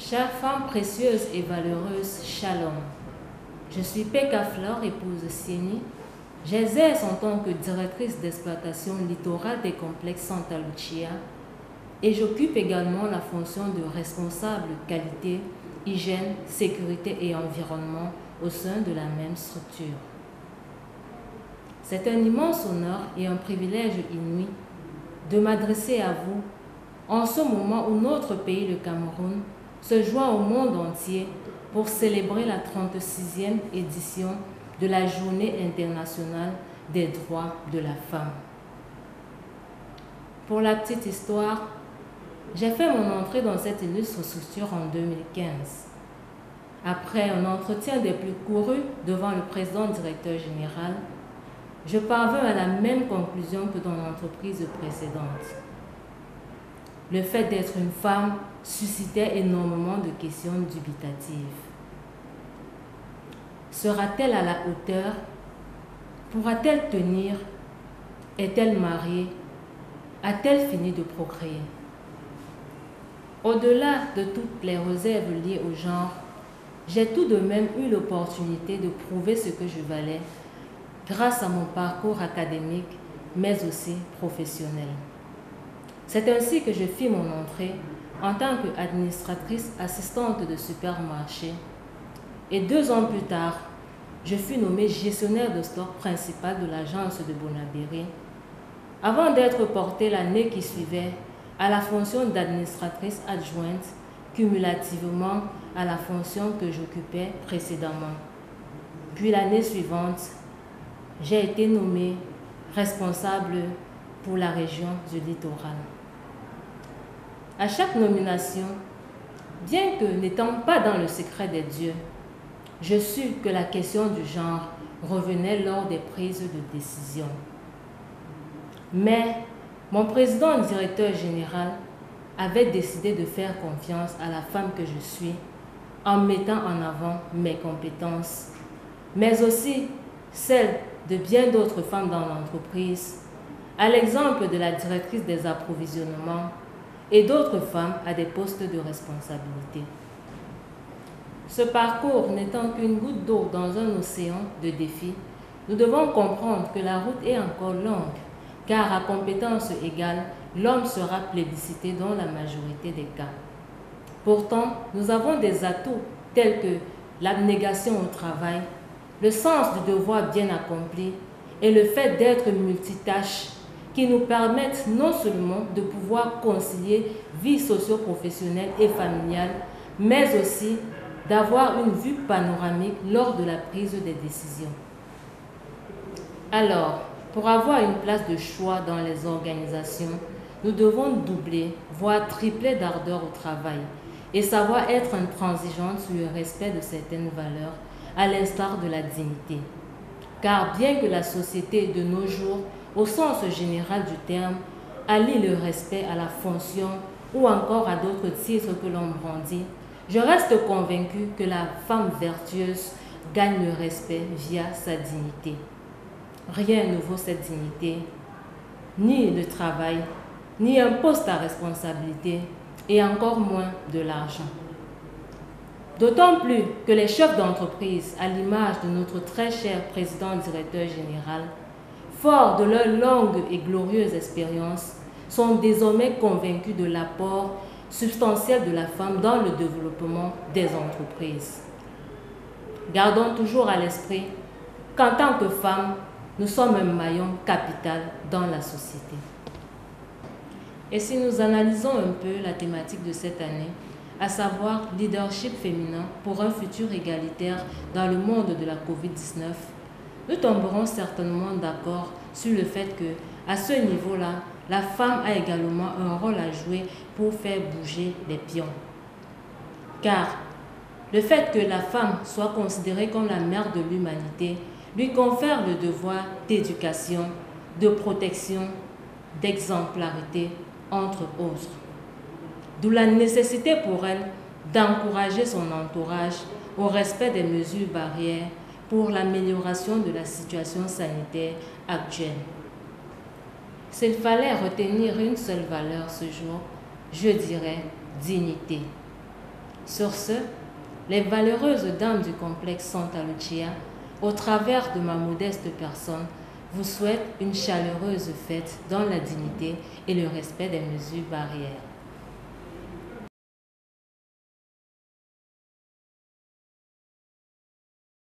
Chère femme précieuse et valeureuse, Shalom. Je suis Pekka Fleur, épouse Sieni. J'exerce en tant que directrice d'exploitation littorale des complexes Santa Lucia et j'occupe également la fonction de responsable qualité, hygiène, sécurité et environnement au sein de la même structure. C'est un immense honneur et un privilège inouï de m'adresser à vous en ce moment où notre pays, le Cameroun, se joint au monde entier pour célébrer la 36e édition de la Journée internationale des droits de la femme. Pour la petite histoire, j'ai fait mon entrée dans cette illustre structure en 2015. Après un entretien des plus courus devant le président directeur général, je parvins à la même conclusion que dans l'entreprise précédente. Le fait d'être une femme suscitait énormément de questions dubitatives. Sera-t-elle à la hauteur? Pourra-t-elle tenir? Est-elle mariée? A-t-elle fini de procréer? Au-delà de toutes les réserves liées au genre, j'ai tout de même eu l'opportunité de prouver ce que je valais grâce à mon parcours académique, mais aussi professionnel. C'est ainsi que je fis mon entrée en tant qu'administratrice assistante de supermarché et 2 ans plus tard, je fus nommée gestionnaire de stock principal de l'agence de Bonabéry avant d'être portée l'année qui suivait à la fonction d'administratrice adjointe cumulativement à la fonction que j'occupais précédemment. Puis l'année suivante, j'ai été nommée responsable pour la région du littoral. À chaque nomination, bien que n'étant pas dans le secret des dieux, je sus que la question du genre revenait lors des prises de décision. Mais mon président directeur général avait décidé de faire confiance à la femme que je suis en mettant en avant mes compétences, mais aussi celles de bien d'autres femmes dans l'entreprise, à l'exemple de la directrice des approvisionnements et d'autres femmes à des postes de responsabilité. Ce parcours n'étant qu'une goutte d'eau dans un océan de défis, nous devons comprendre que la route est encore longue, car à compétences égales, l'homme sera plébiscité dans la majorité des cas. Pourtant, nous avons des atouts tels que l'abnégation au travail, le sens du devoir bien accompli et le fait d'être multitâche qui nous permettent non seulement de pouvoir concilier vie socio-professionnelle et familiale, mais aussi d'avoir une vue panoramique lors de la prise des décisions. Alors, pour avoir une place de choix dans les organisations, nous devons doubler, voire tripler d'ardeur au travail et savoir être intransigeante sur le respect de certaines valeurs, à l'instar de la dignité. Car bien que la société de nos jours, au sens général du terme, allie le respect à la fonction ou encore à d'autres titres que l'on brandit, je reste convaincue que la femme vertueuse gagne le respect via sa dignité. Rien ne vaut cette dignité, ni le travail, ni un poste à responsabilité, et encore moins de l'argent. D'autant plus que les chefs d'entreprise, à l'image de notre très cher président directeur général, forts de leur longue et glorieuse expérience, sont désormais convaincus de l'apport substantiel de la femme dans le développement des entreprises. Gardons toujours à l'esprit qu'en tant que femmes, nous sommes un maillon capital dans la société. Et si nous analysons un peu la thématique de cette année, à savoir leadership féminin pour un futur égalitaire dans le monde de la COVID-19, nous tomberons certainement d'accord sur le fait que, à ce niveau-là, la femme a également un rôle à jouer pour faire bouger les pions. Car le fait que la femme soit considérée comme la mère de l'humanité lui confère le devoir d'éducation, de protection, d'exemplarité, entre autres. D'où la nécessité pour elle d'encourager son entourage au respect des mesures barrières pour l'amélioration de la situation sanitaire actuelle. S'il fallait retenir une seule valeur ce jour, je dirais dignité. Sur ce, les valeureuses dames du complexe Santa Lucia, au travers de ma modeste personne, vous souhaitent une chaleureuse fête dans la dignité et le respect des mesures barrières.